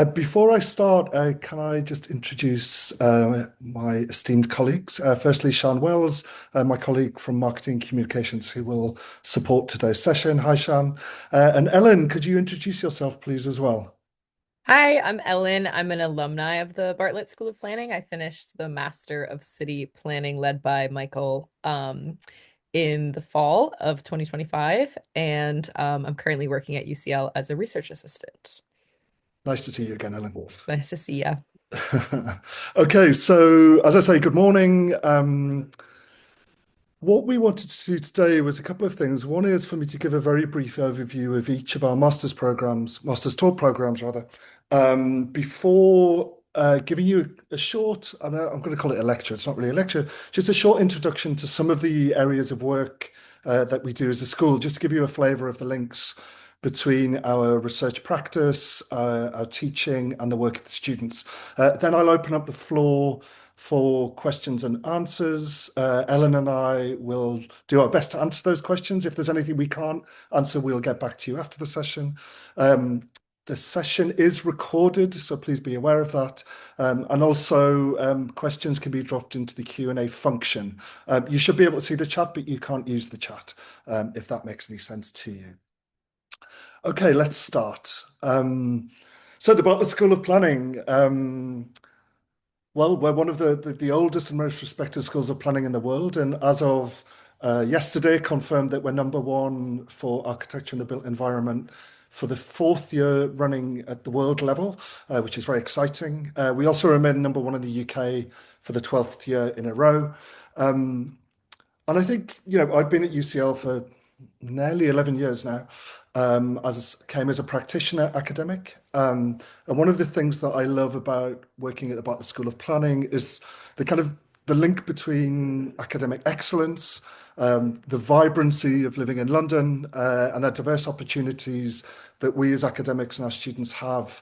Before I start, can I just introduce my esteemed colleagues? Firstly, Sian Wells, my colleague from Marketing Communications, who will support today's session. Hi, Sian. And Ellen, could you introduce yourself, please, as well? Hi, I'm Ellen. I'm an alumni of the Bartlett School of Planning. I finished the Master of City Planning led by Michael in the fall of 2025, and I'm currently working at UCL as a research assistant. Nice to see you again, Ellen. Nice to see you. Okay, so as I say, good morning. What we wanted to do today was a couple of things. One is for me to give a very brief overview of each of our master's programs, master's taught programs rather, before giving you a short, I'm going to call it a lecture, it's not really a lecture, just a short introduction to some of the areas of work that we do as a school, just to give you a flavour of the links between our research practice, our teaching, and the work of the students. Then I'll open up the floor for questions and answers. Ellen and I will do our best to answer those questions. If there's anything we can't answer, we'll get back to you after the session. The session is recorded, so please be aware of that. And also, questions can be dropped into the Q&A function. You should be able to see the chat, but you can't use the chat, if that makes any sense to you. Okay, let's start. So the Bartlett School of Planning. Well, we're one of the oldest and most respected schools of planning in the world, and as of yesterday, confirmed that we're number one for architecture in the built environment for the fourth year running at the world level, which is very exciting. We also remain number one in the UK for the 12th year in a row. And I think, I've been at UCL for nearly 11 years now, came as a practitioner academic. And one of the things that I love about working at the Bartlett School of Planning is the link between academic excellence, the vibrancy of living in London, and the diverse opportunities that we as academics and our students have,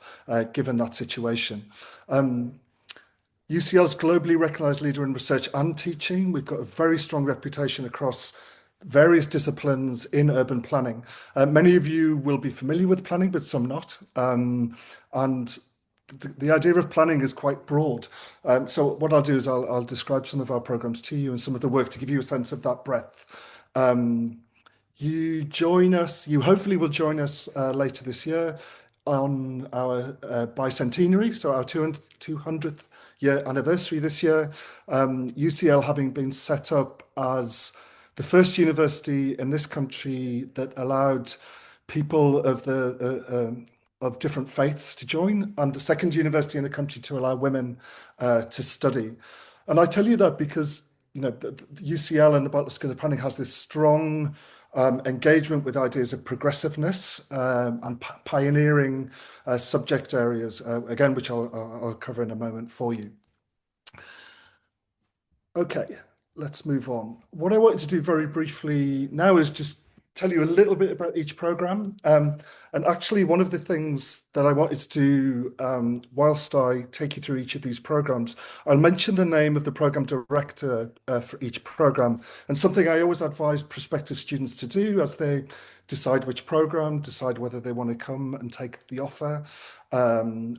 given that situation. UCL's globally recognized leader in research and teaching. We've got a very strong reputation across various disciplines in urban planning. Many of you will be familiar with planning, but some not. And the idea of planning is quite broad. So what I'll do is I'll describe some of our programs to you and some of the work to give you a sense of that breadth. You hopefully will join us later this year on our bicentenary, so our 200th year anniversary this year. UCL having been set up as the first university in this country that allowed people of different faiths to join, and the second university in the country to allow women to study. And I tell you that because the UCL and the Bartlett School of Planning has this strong engagement with ideas of progressiveness and pioneering subject areas, again, which I'll cover in a moment for you. Okay, let's move on. What I wanted to do very briefly now is just tell you a little bit about each program. And actually, one of the things that I wanted to do whilst I take you through each of these programs, I'll mention the name of the program director for each program, and something I always advise prospective students to do as they decide which program, decide whether they want to come and take the offer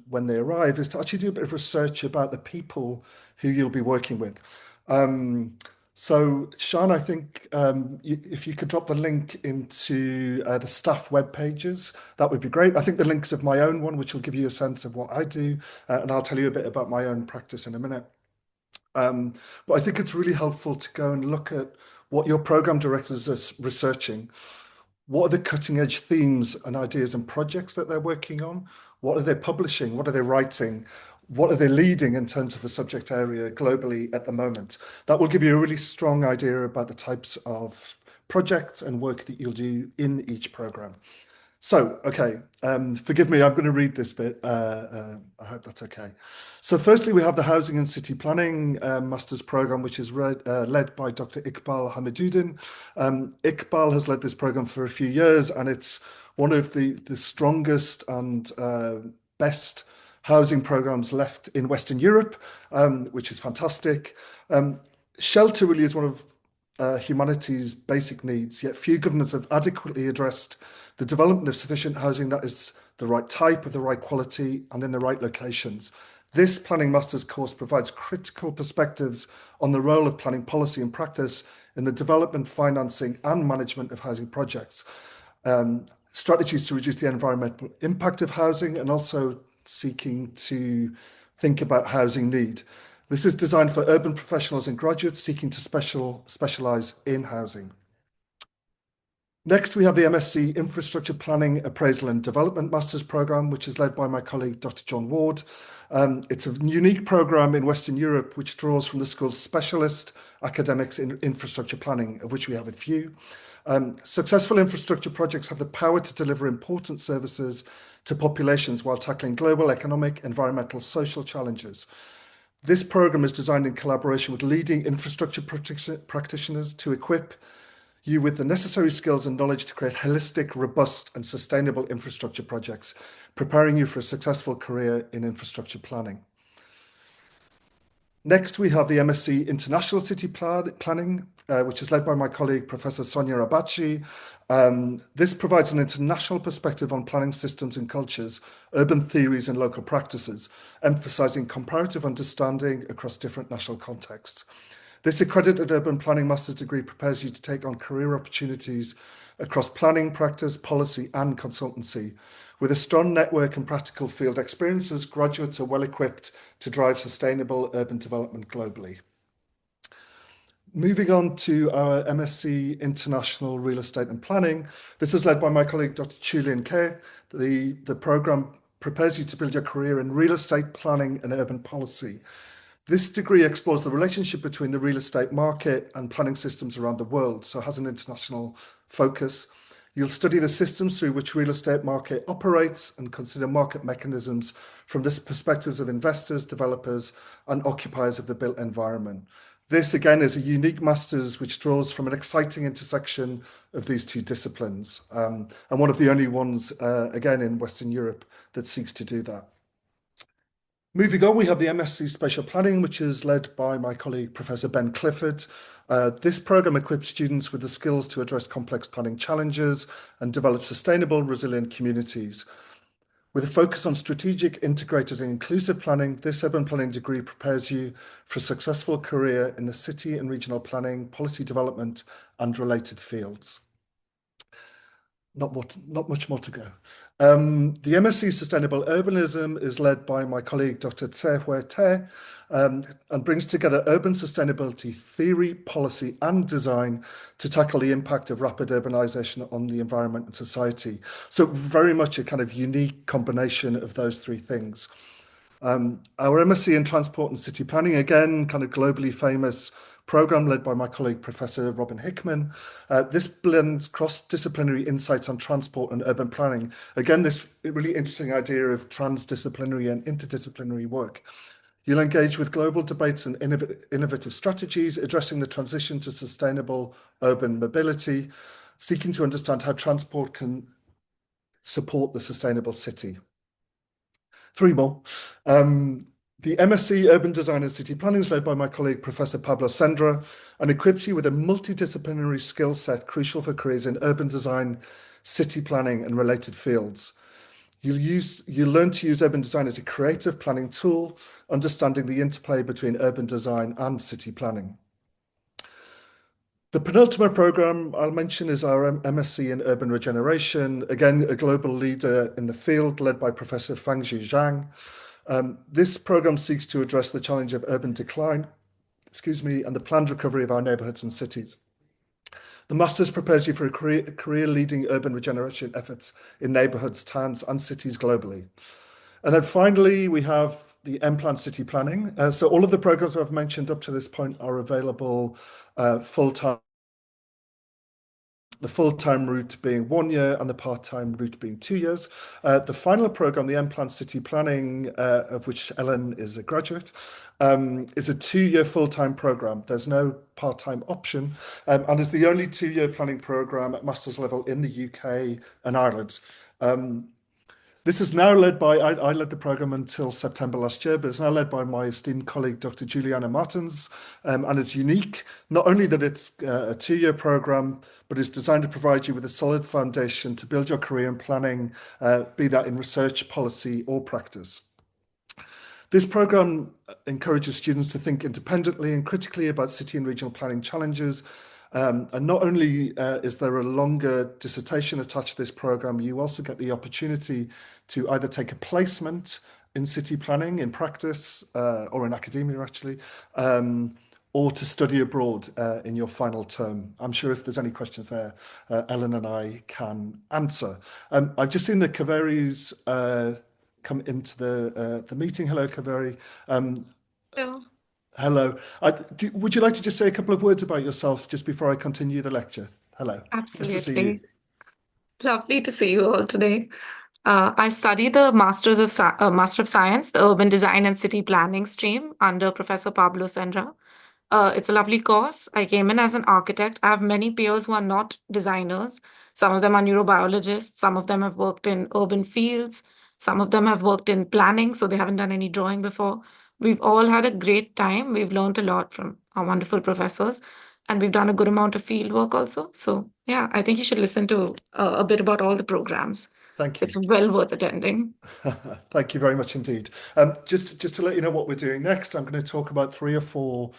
when they arrive, is to actually do a bit of research about the people who you'll be working with. So, Sean, I think if you could drop the link into the staff web pages, that would be great. I think the links of my own one, which will give you a sense of what I do, and I'll tell you a bit about my own practice in a minute. But I think it's really helpful to go and look at what your program directors are researching. What are the cutting edge themes and ideas and projects that they're working on? What are they publishing? What are they writing? What are they leading in terms of the subject area globally at the moment? That will give you a really strong idea about the types of projects and work that you'll do in each program. So, okay, forgive me, I'm going to read this bit. I hope that's okay. So firstly, we have the Housing and City Planning Master's Programme, which is led by Dr. Iqbal Hamiduddin. Iqbal has led this programme for a few years, and it's one of the strongest and best housing programmes left in Western Europe, which is fantastic. Shelter really is one of humanity's basic needs, yet few governments have adequately addressed the development of sufficient housing that is the right type, of the right quality, and in the right locations. This Planning Masters course provides critical perspectives on the role of planning policy and practice in the development, financing, and management of housing projects. Strategies to reduce the environmental impact of housing, and also seeking to think about housing need. This is designed for urban professionals and graduates seeking to specialize in housing. Next, we have the MSc Infrastructure Planning, Appraisal and Development Masters Programme, which is led by my colleague, Dr. John Ward. It's a unique programme in Western Europe, which draws from the school's specialist academics in infrastructure planning, of which we have a few. Successful infrastructure projects have the power to deliver important services to populations while tackling global economic, environmental, social challenges. This programme is designed in collaboration with leading infrastructure practitioners to equip you with the necessary skills and knowledge to create holistic, robust, and sustainable infrastructure projects, preparing you for a successful career in infrastructure planning. Next, we have the MSc International City Planning, which is led by my colleague, Professor Sonia Abachi. This provides an international perspective on planning systems and cultures, urban theories and local practices, emphasizing comparative understanding across different national contexts. This accredited urban planning master's degree prepares you to take on career opportunities across planning, practice, policy, and consultancy. With a strong network and practical field experiences, graduates are well equipped to drive sustainable urban development globally. Moving on to our MSc International Real Estate and Planning. This is led by my colleague, Dr. Chulian Kay. The program prepares you to build your career in real estate planning and urban policy. This degree explores the relationship between the real estate market and planning systems around the world, so it has an international focus. You'll study the systems through which real estate market operates and consider market mechanisms from the perspectives of investors, developers, and occupiers of the built environment. This, again, is a unique master's which draws from an exciting intersection of these two disciplines, and one of the only ones, again, in Western Europe that seeks to do that. Moving on, we have the MSc Spatial Planning, which is led by my colleague, Professor Ben Clifford. This program equips students with the skills to address complex planning challenges and develop sustainable, resilient communities. With a focus on strategic, integrated, and inclusive planning, this urban planning degree prepares you for a successful career in the city and regional planning, policy development, and related fields. Not much more to go. The MSc Sustainable Urbanism is led by my colleague, Dr. Tse Te, and brings together urban sustainability theory, policy, and design to tackle the impact of rapid urbanization on the environment and society. So very much a kind of unique combination of those three things. Our MSc in Transport and City Planning, again, kind of globally famous program led by my colleague, Professor Robin Hickman. This blends cross-disciplinary insights on transport and urban planning. Again, this really interesting idea of transdisciplinary and interdisciplinary work. You'll engage with global debates and innovative strategies, addressing the transition to sustainable urban mobility, seeking to understand how transport can support the sustainable city. Three more. The MSc Urban Design and City Planning is led by my colleague, Professor Pablo Sendra, and equips you with a multidisciplinary skill set crucial for careers in urban design, city planning, and related fields. You'll learn to use urban design as a creative planning tool, understanding the interplay between urban design and city planning. The penultimate program I'll mention is our MSc in Urban Regeneration, again, a global leader in the field led by Professor Fangzhu Zhang. This program seeks to address the challenge of urban decline, and the planned recovery of our neighborhoods and cities. The Masters prepares you for a career leading urban regeneration efforts in neighborhoods, towns, and cities globally. And then finally, we have the M-Plan City Planning. So all of the programs I've mentioned up to this point are available full-time. The full-time route being 1 year and the part-time route being 2 years. The final program, the M-Plan City Planning, of which Ellen is a graduate, is a 2-year full-time program. There's no part-time option, and is the only 2-year planning program at master's level in the UK and Ireland. This is now led by, I led the program until September last year, but it's now led by my esteemed colleague, Dr. Juliana Martins, and it's unique, not only that it's a 2-year program, but it's designed to provide you with a solid foundation to build your career in planning, be that in research, policy, or practice. This program encourages students to think independently and critically about city and regional planning challenges. And not only is there a longer dissertation attached to this program, you also get the opportunity to either take a placement in city planning in practice or in academia, actually, or to study abroad in your final term. I'm sure if there's any questions there, Ellen and I can answer. I've just seen the Kaveris come into the meeting. Hello, Kaveri. Um, Hello. hello. Would you like to just say a couple of words about yourself just before I continue the lecture? Hello. Nice to see you. Absolutely. Lovely to see you all today. I study the Master of Science, the Urban Design and City Planning stream under Professor Pablo Senra. It's a lovely course. I came in as an architect. I have many peers who are not designers. Some of them are neurobiologists. Some of them have worked in urban fields. Some of them have worked in planning, so they haven't done any drawing before. We've all had a great time. We've learned a lot from our wonderful professors, and we've done a good amount of field work also. So, yeah, I think you should listen to a bit about all the programs. Thank you. It's well worth attending. Thank you very much indeed. Just to let you know what we're doing next, I'm going to talk about 3 or 4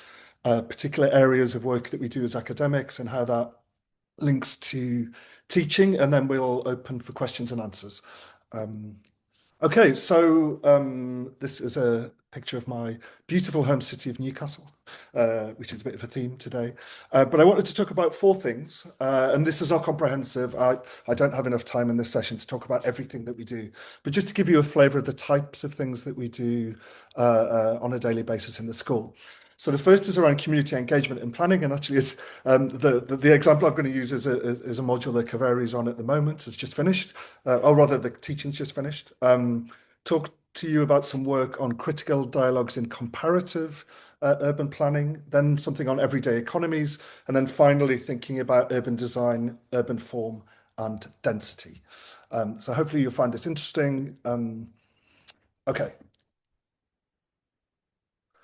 particular areas of work that we do as academics and how that links to teaching, and then we'll open for questions and answers. Okay, so this is a picture of my beautiful home city of Newcastle, which is a bit of a theme today. But I wanted to talk about 4 things, and this is not comprehensive. I don't have enough time in this session to talk about everything that we do, but just to give you a flavour of the types of things that we do on a daily basis in the school. So the first is around community engagement and planning, and actually, it's the example I'm going to use is a module that Kaveri is on at the moment. Has just finished, or rather, the teaching's just finished. Talk to you about some work on critical dialogues in comparative urban planning, then something on everyday economies, and then finally thinking about urban design, urban form, and density. So hopefully you'll find this interesting. Okay.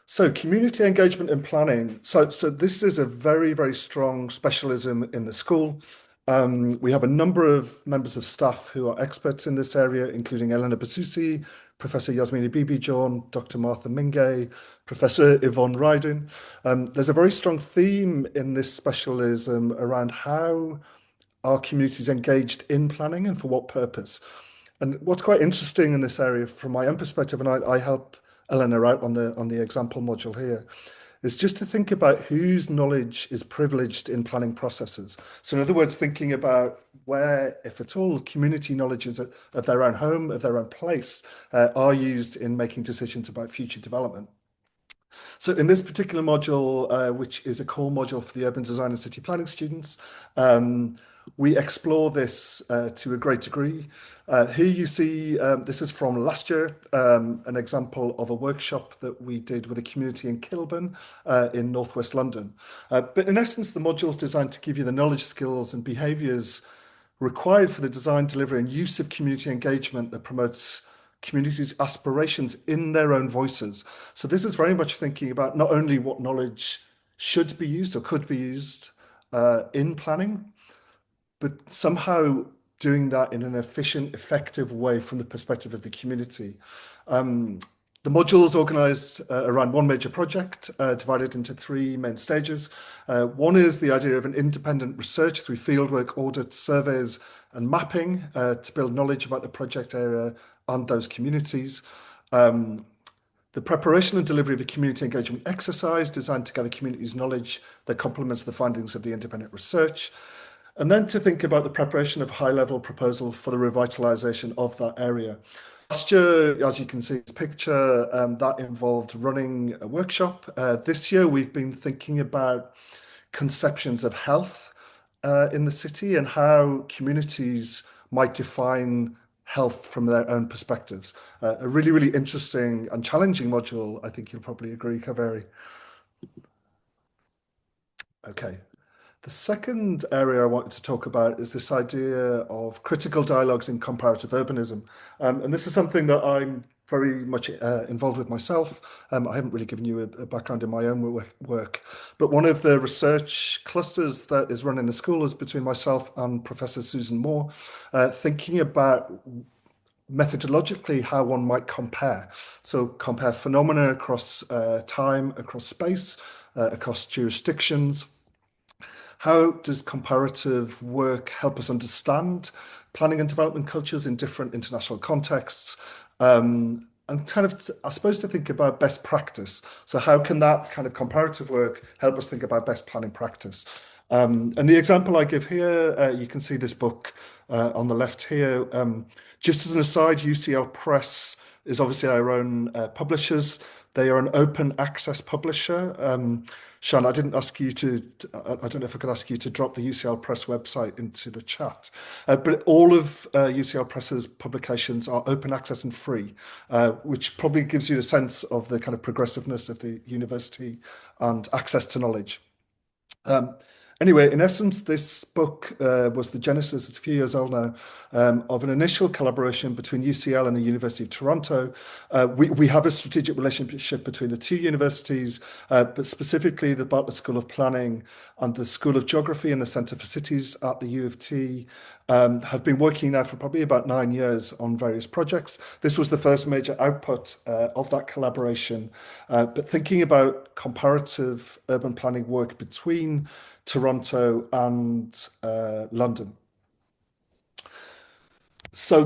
So community engagement and planning. So this is a very, very strong specialism in the school. We have a number of members of staff who are experts in this area, including Elena Basusi, Professor Yasmini Bibijon, Dr. Martha Mingay, Professor Yvonne Ryden. There's a very strong theme in this specialism around how are communities engaged in planning and for what purpose. And what's quite interesting in this area, from my own perspective, and I help Eleanor out on the example module here, is just to think about whose knowledge is privileged in planning processes. So in other words, thinking about where, if at all, community knowledges of their own home, of their own place, are used in making decisions about future development. So in this particular module, which is a core module for the urban design and city planning students, we explore this to a great degree. Here you see, this is from last year, an example of a workshop that we did with a community in Kilburn in northwest London. But in essence, the module is designed to give you the knowledge, skills and behaviours required for the design, delivery and use of community engagement that promotes communities' aspirations in their own voices. So this is very much thinking about not only what knowledge should be used or could be used in planning, but somehow doing that in an efficient, effective way from the perspective of the community. The module is organised around one major project, divided into 3 main stages. One is the idea of an independent research through fieldwork, audit, surveys and mapping to build knowledge about the project area and those communities. The preparation and delivery of a community engagement exercise designed to gather communities' knowledge that complements the findings of the independent research. And then to think about the preparation of high-level proposal for the revitalisation of that area. Last year, as you can see in this picture, that involved running a workshop. This year, we've been thinking about conceptions of health in the city and how communities might define health from their own perspectives. A really, really interesting and challenging module, I think you'll probably agree, Kaveri. Okay. The second area I wanted to talk about is this idea of critical dialogues in comparative urbanism. And this is something that I'm very much involved with myself. I haven't really given you a background in my own work, but one of the research clusters that is run in the school is between myself and Professor Susan Moore, thinking about methodologically how one might compare. So compare phenomena across time, across space, across jurisdictions. How does comparative work help us understand planning and development cultures in different international contexts? And kind of, I suppose, to think about best practice. So, how can that kind of comparative work help us think about best planning practice? And the example I give here, you can see this book on the left here. Just as an aside, UCL Press is obviously our own publishers. They are an open access publisher. Sean, I didn't ask you to, I don't know if I could ask you to drop the UCL Press website into the chat, but all of UCL Press's publications are open access and free, which probably gives you a sense of the kind of progressiveness of the university and access to knowledge. Anyway, in essence, this book was the genesis, it's a few years old now, of an initial collaboration between UCL and the University of Toronto. We have a strategic relationship between the two universities, but specifically the Bartlett School of Planning and the School of Geography and the Centre for Cities at the U of T have been working now for probably about 9 years on various projects. This was the first major output of that collaboration, but thinking about comparative urban planning work between Toronto and London. So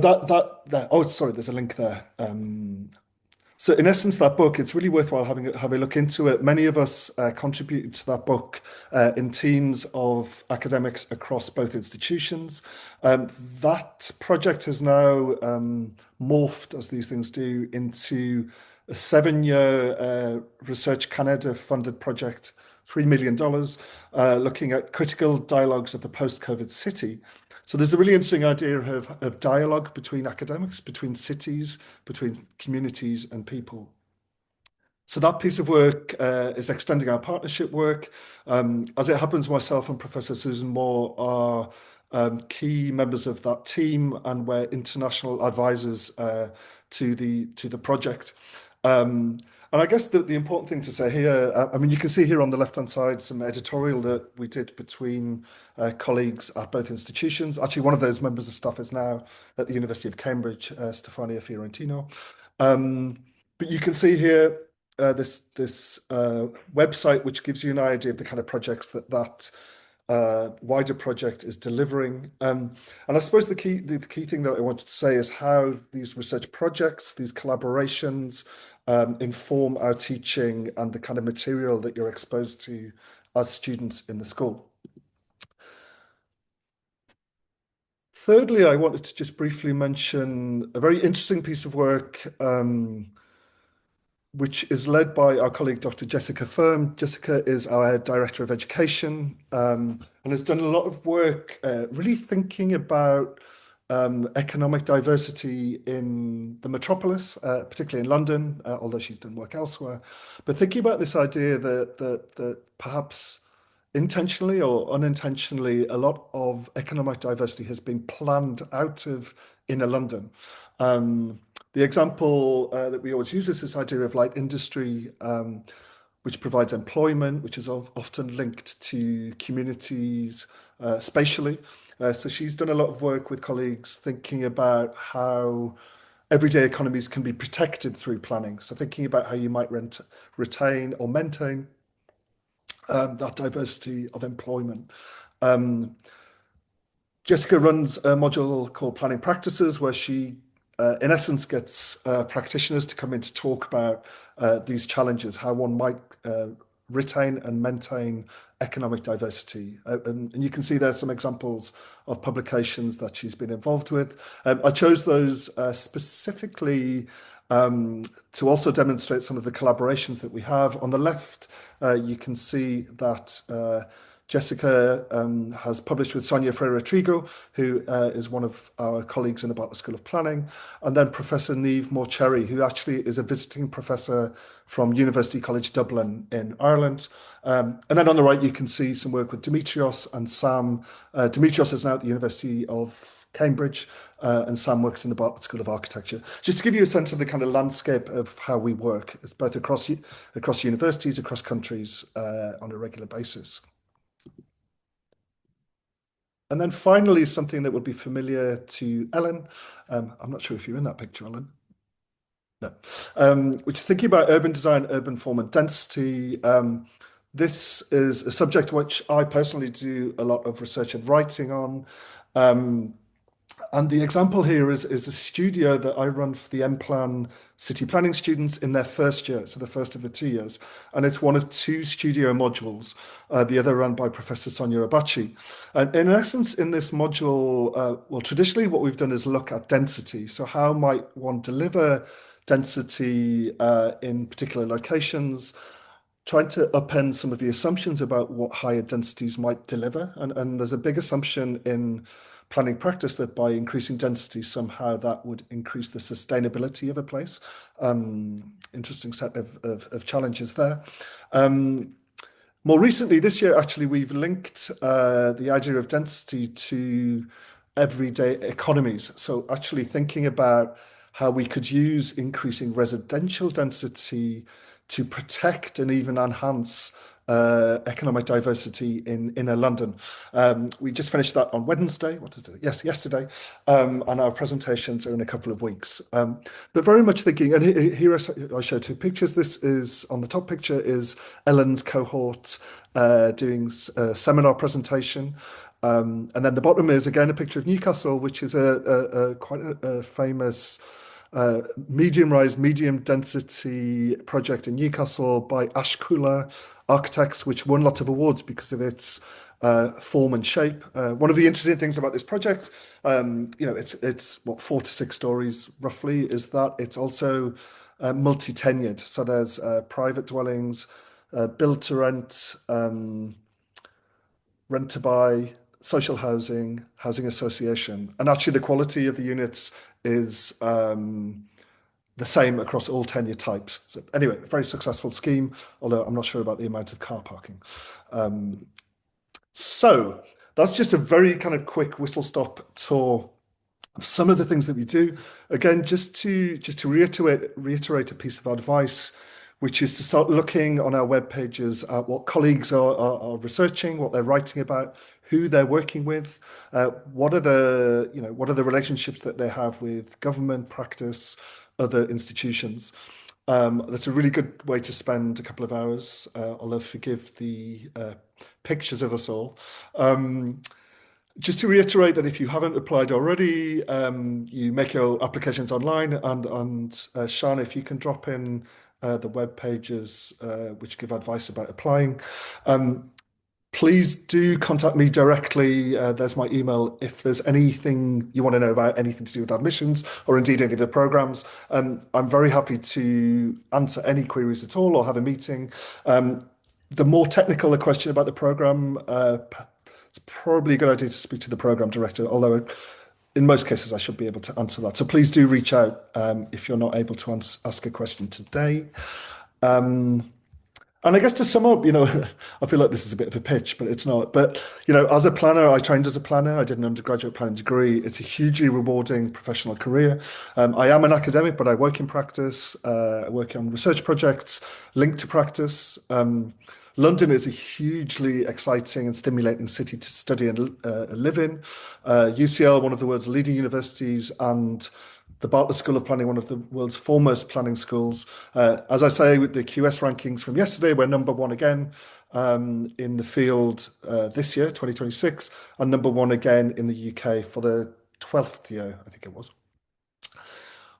oh, sorry, there's a link there. So in essence, that book, it's really worthwhile having a look into it. Many of us contributed to that book in teams of academics across both institutions. That project has now morphed, as these things do, into a 7-year Research Canada funded project, $3 million, looking at critical dialogues of the post-COVID city. So there's a really interesting idea of dialogue between academics, between cities, between communities and people. So that piece of work is extending our partnership work. As it happens, myself and Professor Susan Moore are key members of that team, and we're international advisors to the project. And I guess the important thing to say here, I mean, you can see here on the left-hand side some editorial that we did between colleagues at both institutions. Actually, one of those members of staff is now at the University of Cambridge, Stefania Fiorentino. But you can see here this website, which gives you an idea of the kind of projects that wider project is delivering. And I suppose the key thing that I wanted to say is how these research projects, these collaborations, inform our teaching and the kind of material that you're exposed to as students in the school. Thirdly, I wanted to just briefly mention a very interesting piece of work which is led by our colleague, Dr. Jessica Firm. Jessica is our Director of Education and has done a lot of work really thinking about economic diversity in the metropolis, particularly in London, although she's done work elsewhere. But thinking about this idea that perhaps intentionally or unintentionally, a lot of economic diversity has been planned out of inner London. The example that we always use is this idea of light industry, which provides employment, which is often linked to communities spatially. So she's done a lot of work with colleagues thinking about how everyday economies can be protected through planning. So thinking about how you might retain or maintain that diversity of employment. Jessica runs a module called Planning Practices, where she, in essence, gets practitioners to come in to talk about these challenges, how one might retain and maintain economic diversity. And you can see there's some examples of publications that she's been involved with. I chose those specifically to also demonstrate some of the collaborations that we have. On the left, you can see that Jessica has published with Sonia Freire-Trigo, who is one of our colleagues in the Bartlett School of Planning, and then Professor Niamh Morcherry, who actually is a visiting professor from University College Dublin in Ireland. And then on the right, you can see some work with Dimitrios and Sam. Dimitrios is now at the University of Cambridge, and Sam works in the Bartlett School of Architecture. Just to give you a sense of the kind of landscape of how we work, it's both across universities, across countries, on a regular basis. And then finally, something that would be familiar to Ellen. I'm not sure if you're in that picture, Ellen. No. Which is thinking about urban design, urban form and density. This is a subject which I personally do a lot of research and writing on. And the example here is a studio that I run for the M-Plan city planning students in their first year, so the first of the 2 years. And it's one of 2 studio modules, the other run by Professor Sonia Abachi. And in essence, in this module, well, traditionally what we've done is look at density. So how might one deliver density in particular locations, trying to upend some of the assumptions about what higher densities might deliver. And there's a big assumption in planning practice that by increasing density, somehow that would increase the sustainability of a place. Interesting set of challenges there. More recently, this year, actually, we've linked the idea of density to everyday economies. So actually thinking about how we could use increasing residential density to protect and even enhance economic diversity in inner London. We just finished that on Wednesday. What is it? Yes, yesterday. And our presentations are in a couple of weeks. But very much thinking, and here I show 2 pictures. This is, on the top picture is Ellen's cohort doing a seminar presentation. And then the bottom is again a picture of Newcastle, which is quite a famous medium-rise, medium-density project in Newcastle by Ashkula Architects, which won lots of awards because of its form and shape. One of the interesting things about this project, it's what 4 to 6 stories roughly, is that it's also multi-tenured. So there's private dwellings, build to rent, rent to buy, social housing, housing association. And actually the quality of the units is the same across all tenure types. So anyway, a very successful scheme, although I'm not sure about the amount of car parking. So that's just a very kind of quick whistle-stop tour of some of the things that we do. Again, just to reiterate a piece of advice, which is to start looking on our web pages at what colleagues are researching, what they're writing about, who they're working with, what are the relationships that they have with government, practice, other institutions. That's a really good way to spend a couple of hours, although forgive the pictures of us all. Just to reiterate that if you haven't applied already, you make your applications online, and Sean, if you can drop in the web pages which give advice about applying. Please do contact me directly. There's my email if there's anything you want to know about, anything to do with admissions or indeed any of the programs. I'm very happy to answer any queries at all or have a meeting. The more technical a question about the program, it's probably a good idea to speak to the program director, although in most cases I should be able to answer that. So please do reach out if you're not able to ask a question today. And I guess to sum up, I feel like this is a bit of a pitch, but it's not. But, as a planner, I trained as a planner. I did an undergraduate planning degree. It's a hugely rewarding professional career. I am an academic, but I work in practice. I work on research projects linked to practice. London is a hugely exciting and stimulating city to study and live in. UCL, one of the world's leading universities, and the Bartlett School of Planning, one of the world's foremost planning schools. As I say, with the QS rankings from yesterday, we're #1 again in the field this year, 2026, and #1 again in the UK for the 12th year, I think it was.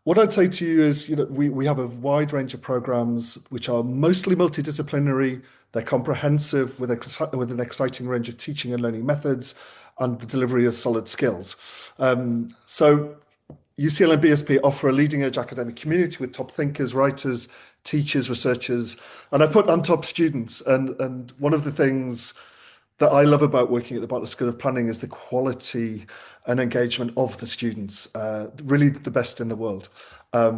What I'd say to you is, we have a wide range of programs which are mostly multidisciplinary. They're comprehensive with an exciting range of teaching and learning methods and the delivery of solid skills. So UCL and BSP offer a leading edge academic community with top thinkers, writers, teachers, researchers, and I put on top students. And one of the things that I love about working at the Bartlett School of Planning is the quality and engagement of the students, really the best in the world.